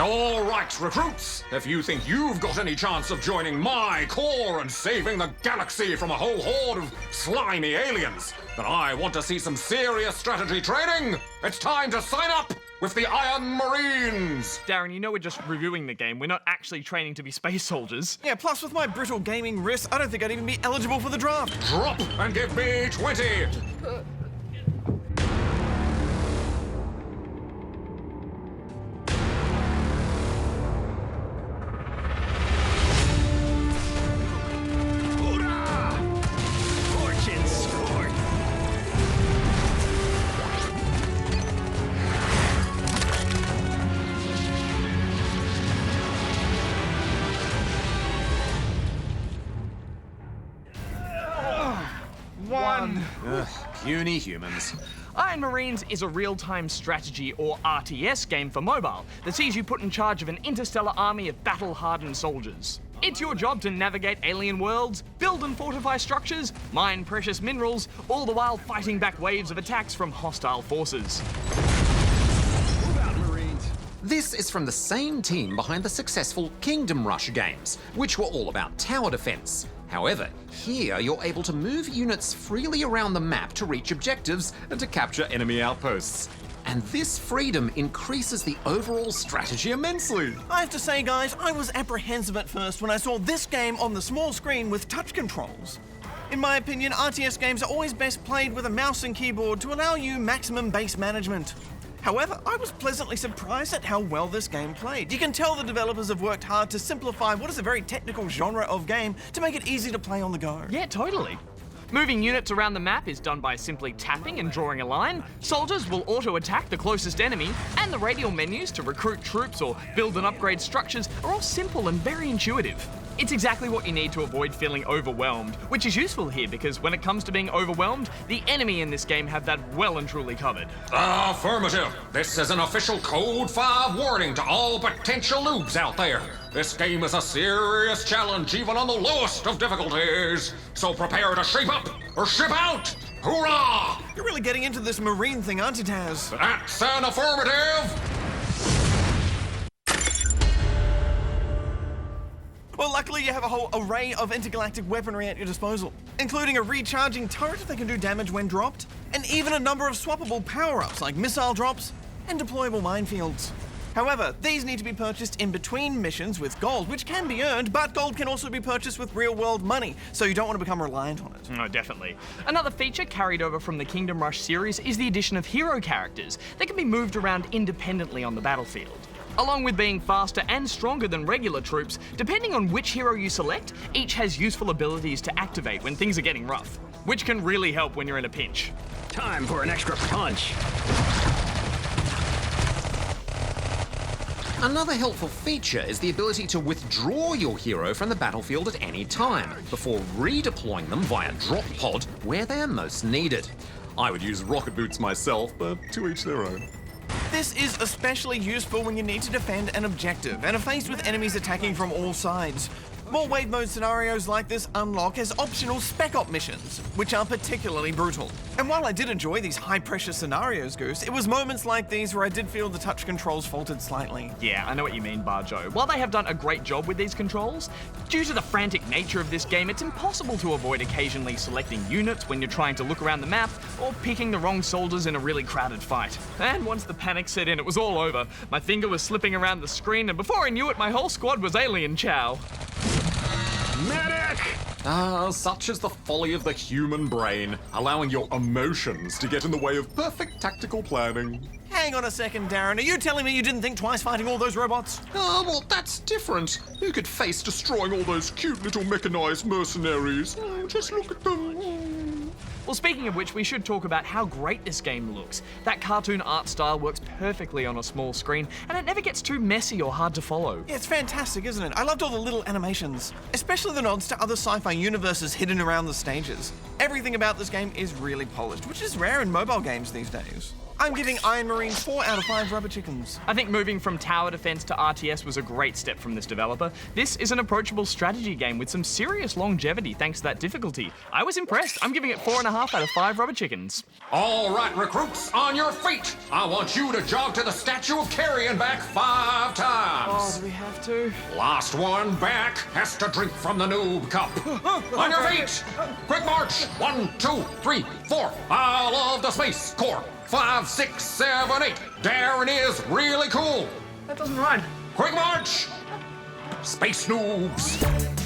All right, recruits, if you think you've got any chance of joining my corps and saving the galaxy from a whole horde of slimy aliens, then I want to see some serious strategy training. It's time to sign up with the Iron Marines! Darren, you know we're just reviewing the game. We're not actually training to be space soldiers. Yeah, plus with my brittle gaming wrist, I don't think I'd even be eligible for the draft. Drop and give me 20! Puny humans. Iron Marines is a real-time strategy, or RTS, game for mobile that sees you put in charge of an interstellar army of battle-hardened soldiers. It's your job to navigate alien worlds, build and fortify structures, mine precious minerals, all the while fighting back waves of attacks from hostile forces. Move out, Marines. This is from the same team behind the successful Kingdom Rush games, which were all about tower defense. However, here you're able to move units freely around the map to reach objectives and to capture enemy outposts. And this freedom increases the overall strategy immensely. I have to say, guys, I was apprehensive at first when I saw this game on the small screen with touch controls. In my opinion, RTS games are always best played with a mouse and keyboard to allow you maximum base management. However, I was pleasantly surprised at how well this game played. You can tell the developers have worked hard to simplify what is a very technical genre of game to make it easy to play on the go. Yeah, totally. Moving units around the map is done by simply tapping and drawing a line. Soldiers will auto-attack the closest enemy, and the radial menus to recruit troops or build and upgrade structures are all simple and very intuitive. It's exactly what you need to avoid feeling overwhelmed, which is useful here because when it comes to being overwhelmed, the enemy in this game have that well and truly covered. Affirmative. This is an official Code 5 warning to all potential noobs out there. This game is a serious challenge even on the lowest of difficulties. So prepare to shape up or ship out. Hoorah! You're really getting into this Marine thing, aren't you, Taz? That's an affirmative. Well, luckily you have a whole array of intergalactic weaponry at your disposal, including a recharging turret that can do damage when dropped, and even a number of swappable power-ups like missile drops and deployable minefields. However, these need to be purchased in between missions with gold, which can be earned, but gold can also be purchased with real-world money, so you don't want to become reliant on it. No, definitely. Another feature carried over from the Kingdom Rush series is the addition of hero characters that can be moved around independently on the battlefield. Along with being faster and stronger than regular troops, depending on which hero you select, each has useful abilities to activate when things are getting rough, which can really help when you're in a pinch. Time for an extra punch. Another helpful feature is the ability to withdraw your hero from the battlefield at any time, before redeploying them via drop pod where they are most needed. I would use rocket boots myself, but to each their own. This is especially useful when you need to defend an objective and are faced with enemies attacking from all sides. More wave mode scenarios like this unlock as optional spec op missions, which are particularly brutal. And while I did enjoy these high pressure scenarios, Goose, it was moments like these where I did feel the touch controls faltered slightly. Yeah, I know what you mean, Barjo. While they have done a great job with these controls, due to the frantic nature of this game, it's impossible to avoid occasionally selecting units when you're trying to look around the map, or picking the wrong soldiers in a really crowded fight. And once the panic set in, it was all over. My finger was slipping around the screen, and before I knew it, my whole squad was alien chow. Medic! Such is the folly of the human brain, allowing your emotions to get in the way of perfect tactical planning. Hang on a second, Darren. Are you telling me you didn't think twice fighting all those robots? Oh, well, that's different. Who could face destroying all those cute little mechanized mercenaries? Just look at them. Well, speaking of which, we should talk about how great this game looks. That cartoon art style works perfectly on a small screen, and it never gets too messy or hard to follow. Yeah, it's fantastic, isn't it? I loved all the little animations, especially the nods to other sci-fi universes hidden around the stages. Everything about this game is really polished, which is rare in mobile games these days. I'm giving Iron Marines 4 out of 5 rubber chickens. I think moving from tower defense to RTS was a great step from this developer. This is an approachable strategy game with some serious longevity thanks to that difficulty. I was impressed. I'm giving it 4.5 out of 5 rubber chickens. All right, recruits, on your feet. I want you to jog to the statue of Carrion back 5 times. Do we have to? Last one back has to drink from the noob cup. On your feet. Quick march. 1, 2, 3, 4. I love the Space Corps. 5, 6, 7, 8. Darren is really cool. That doesn't rhyme. Quick march. Space noobs.